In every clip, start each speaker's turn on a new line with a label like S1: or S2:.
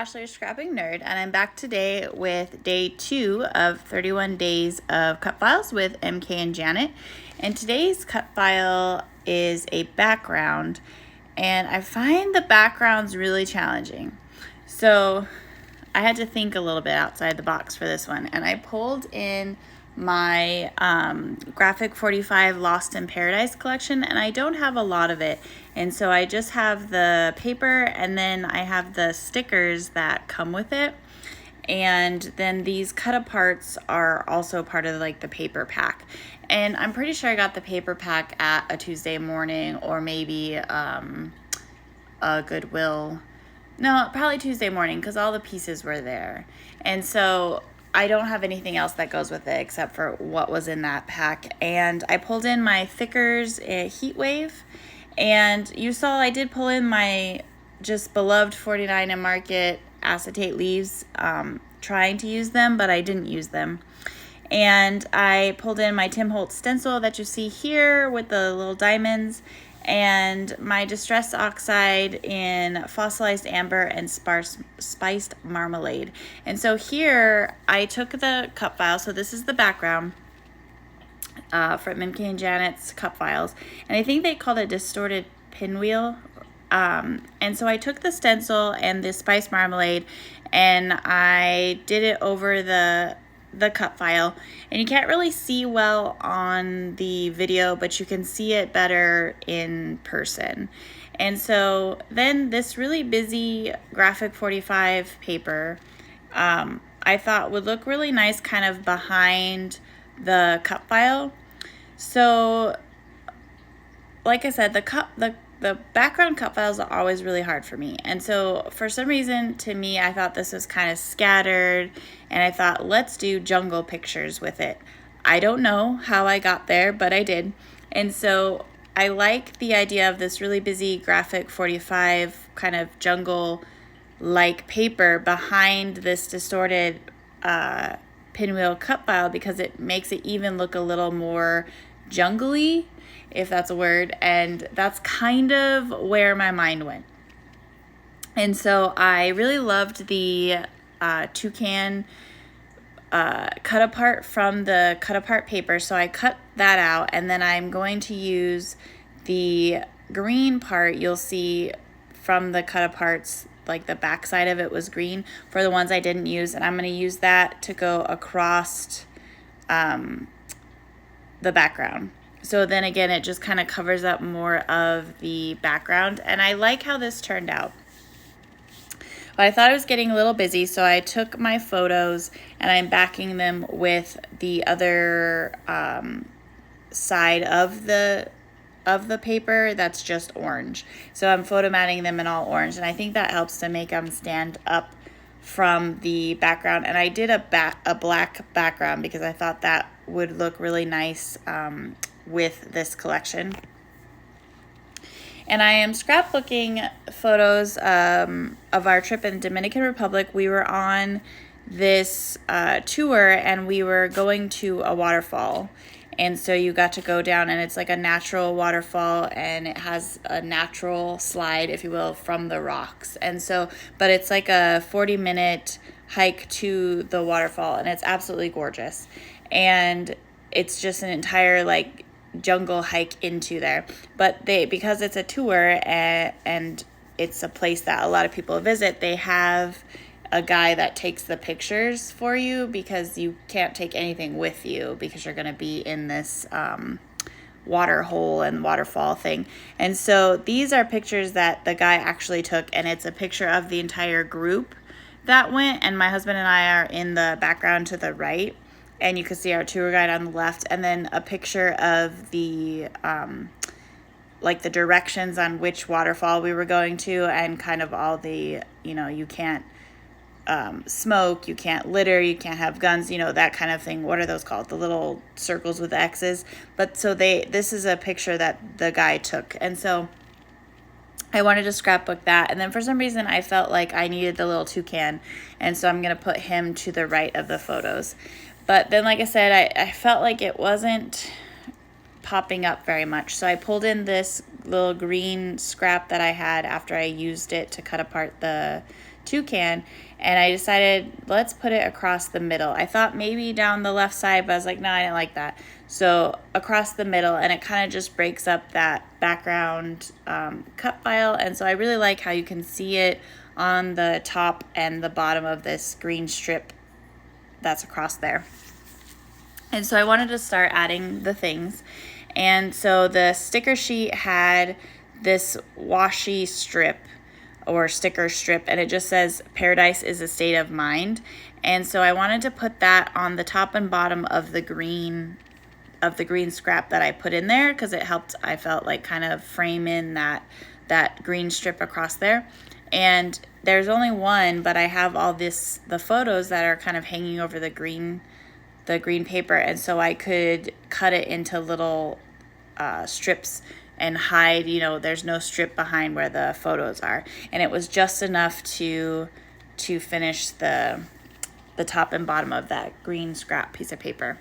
S1: Ashley, Scrapping Nerd, and I'm back today with day 2 of 31 Days of Cutfiles with MK and Janet. And today's cut file is a background, and I find the backgrounds really challenging. So I had to think a little bit outside the box for this one, and I pulled in my Graphic 45 Lost in Paradise collection, and I don't have a lot of it, and so I just have the paper, and then I have the stickers that come with it, and then these cut aparts are also part of like the paper pack. And I'm pretty sure I got the paper pack at a Tuesday morning, or maybe a Goodwill. No, probably Tuesday morning, because all the pieces were there. And so I don't have anything else that goes with it except for what was in that pack. And I pulled in my Thickers Heat Wave. And you saw I did pull in my just beloved 49 and Market acetate leaves, trying to use them, but I didn't use them. And I pulled in my Tim Holtz stencil that you see here with the little diamonds, and my Distress Oxide in Fossilized Amber and Spiced Marmalade. And so here I took the cut file, so this is the background from MK and Janet's cut files, and I think they called it Distorted Pinwheel. And so I took the stencil and the Spiced Marmalade, and I did it over the cut file, and you can't really see well on the video, but you can see it better in person. And so then this really busy Graphic 45 paper, I thought would look really nice kind of behind the cut file. So like I said, the background cut files are always really hard for me. And so for some reason, to me, I thought this was kind of scattered, and I thought, let's do jungle pictures with it. I don't know how I got there, but I did. And so I like the idea of this really busy Graphic 45 kind of jungle-like paper behind this distorted pinwheel cut file, because it makes it even look a little more jungly, if that's a word, and that's kind of where my mind went. And so I really loved the toucan cut apart from the cut apart paper, so I cut that out, and then I'm going to use the green part. You'll see from the cut aparts, like the back side of it was green for the ones I didn't use, and I'm going to use that to go across the background. So then again, it just kind of covers up more of the background, and I like how this turned out. But I thought it was getting a little busy, so I took my photos and I'm backing them with the other side of the paper that's just orange. So I'm photomatting them in all orange, and I think that helps to make them stand up from the background. And I did a black background because I thought that would look really nice with this collection. And I am scrapbooking photos of our trip in Dominican Republic. We were on this tour, and we were going to a waterfall. And so you got to go down, and it's like a natural waterfall, and it has a natural slide, if you will, from the rocks. And so, but it's like a 40-minute hike to the waterfall, and it's absolutely gorgeous. And it's just an entire like jungle hike into there, but because it's a tour and it's a place that a lot of people visit, they have a guy that takes the pictures for you, because you can't take anything with you because you're going to be in this water hole and waterfall thing. And so these are pictures that the guy actually took, and it's a picture of the entire group that went, and my husband and I are in the background to the right, and you can see our tour guide on the left, and then a picture of the like the directions on which waterfall we were going to, and kind of all the, you can't smoke, you can't litter, you can't have guns, that kind of thing. What are those called? The little circles with X's. But so this is a picture that the guy took, and so I wanted to scrapbook that. And then for some reason I felt like I needed the little toucan, and so I'm going to put him to the right of the photos. But then, like I said, I felt like it wasn't popping up very much. So I pulled in this little green scrap that I had after I used it to cut apart the toucan, and I decided let's put it across the middle. I thought maybe down the left side, but I was like, no, I didn't like that. So across the middle, and it kind of just breaks up that background cut file. And so I really like how you can see it on the top and the bottom of this green strip that's across there. And so I wanted to start adding the things. And so the sticker sheet had this washi strip or sticker strip, and it just says paradise is a state of mind. And so I wanted to put that on the top and bottom of the green scrap that I put in there, because it helped, I felt like, kind of frame in that green strip across there. And there's only one, but I have all the photos that are kind of hanging over the green paper, and so I could cut it into little strips and hide, there's no strip behind where the photos are. And it was just enough to finish the top and bottom of that green scrap piece of paper.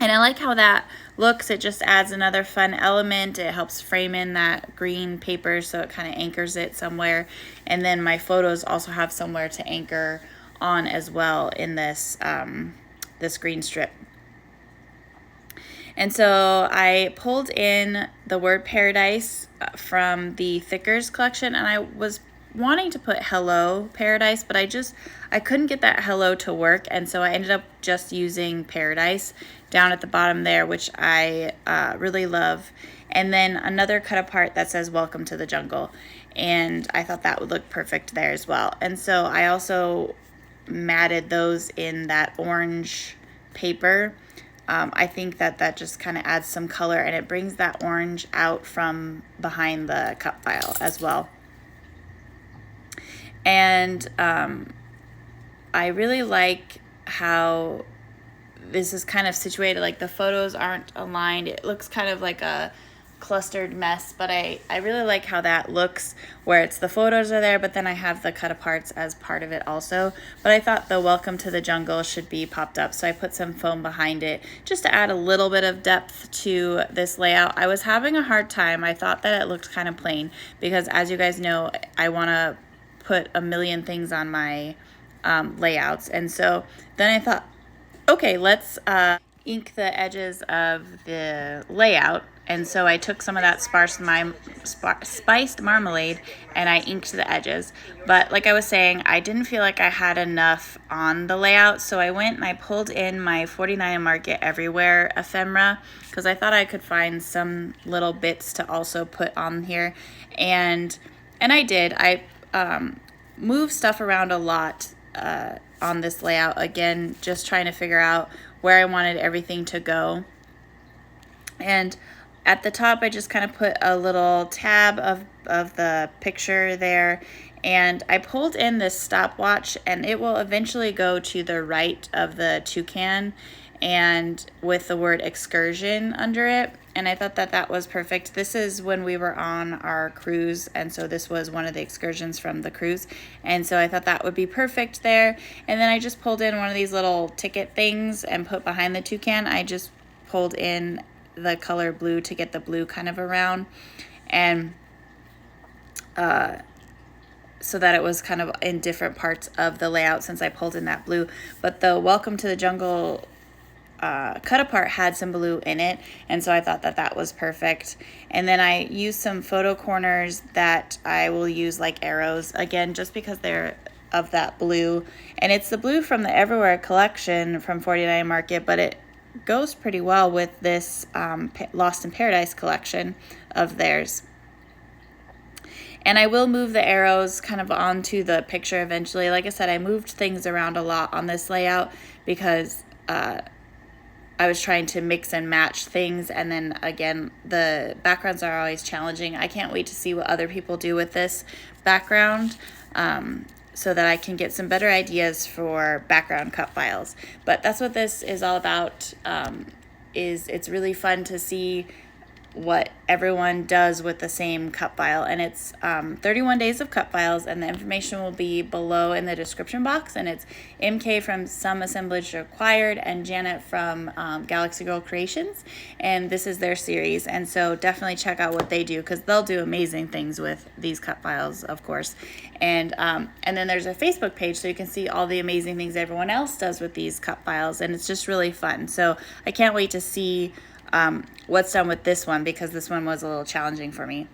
S1: And I like how that looks. It just adds another fun element. It helps frame in that green paper, so it kind of anchors it somewhere. And then my photos also have somewhere to anchor on as well in this this green strip. And so I pulled in the word paradise from the Thickers collection, and I was wanting to put hello paradise, but I couldn't get that hello to work, and so I ended up just using paradise down at the bottom there, which I really love. And then another cut apart that says welcome to the jungle, and I thought that would look perfect there as well. And so I also matted those in that orange paper. I think that just kind of adds some color, and it brings that orange out from behind the cut file as well. And I really like how this is kind of situated, like the photos aren't aligned. It looks kind of like a clustered mess, but I really like how that looks, where it's the photos are there, but then I have the cut aparts as part of it also. But I thought the welcome to the jungle should be popped up, so I put some foam behind it just to add a little bit of depth to this layout. I was having a hard time. I thought that it looked kind of plain, because as you guys know, I want to put a million things on my layouts. And so then I thought, okay, let's ink the edges of the layout. And so I took some of that spiced marmalade and I inked the edges. But like I was saying, I didn't feel like I had enough on the layout, so I went and I pulled in my 49 Market Everywhere ephemera, because I thought I could find some little bits to also put on here. And I did. I moved stuff around a lot on this layout, again, just trying to figure out where I wanted everything to go. And at the top, I just kind of put a little tab of the picture there, and I pulled in this stopwatch, and it will eventually go to the right of the toucan, and with the word excursion under it. And I thought that was perfect. This is when we were on our cruise, and so this was one of the excursions from the cruise, and so I thought that would be perfect there. And then I just pulled in one of these little ticket things and put behind the toucan. I just pulled in the color blue to get the blue kind of around, and so that it was kind of in different parts of the layout since I pulled in that blue. But the welcome to the jungle cut apart had some blue in it, and so I thought that was perfect. And then I used some photo corners that I will use like arrows, again, just because they're of that blue, and it's the blue from the Everywhere collection from 49 Market, but it goes pretty well with this Lost in Paradise collection of theirs. And I will move the arrows kind of onto the picture eventually. Like I said, I moved things around a lot on this layout because I was trying to mix and match things, and then again, the backgrounds are always challenging. I can't wait to see what other people do with this background, so that I can get some better ideas for background cut files. But that's what this is all about. It's really fun to see what everyone does with the same cut file, and it's 31 days of cut files, and the information will be below in the description box. And it's MK from Some Assemblage Required and Janet from Galaxy Girl Creations, and this is their series. And so definitely check out what they do, because they'll do amazing things with these cut files, of course. And then there's a Facebook page, so you can see all the amazing things everyone else does with these cut files, and it's just really fun. So I can't wait to see what's done with this one, because this one was a little challenging for me.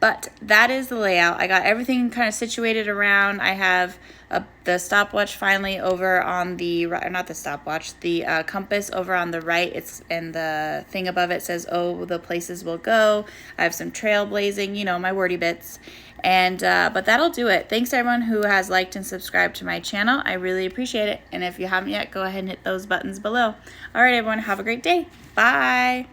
S1: But that is the layout. I got everything kind of situated around. I have the stopwatch finally over on the right, not the stopwatch, the compass over on the right. It's, and the thing above it says, "Oh, the places will go." I have some trailblazing, you know, my wordy bits. And but that'll do it. Thanks to everyone who has liked and subscribed to my channel. I really appreciate it. And if you haven't yet, go ahead and hit those buttons below. All right, everyone, have a great day. Bye.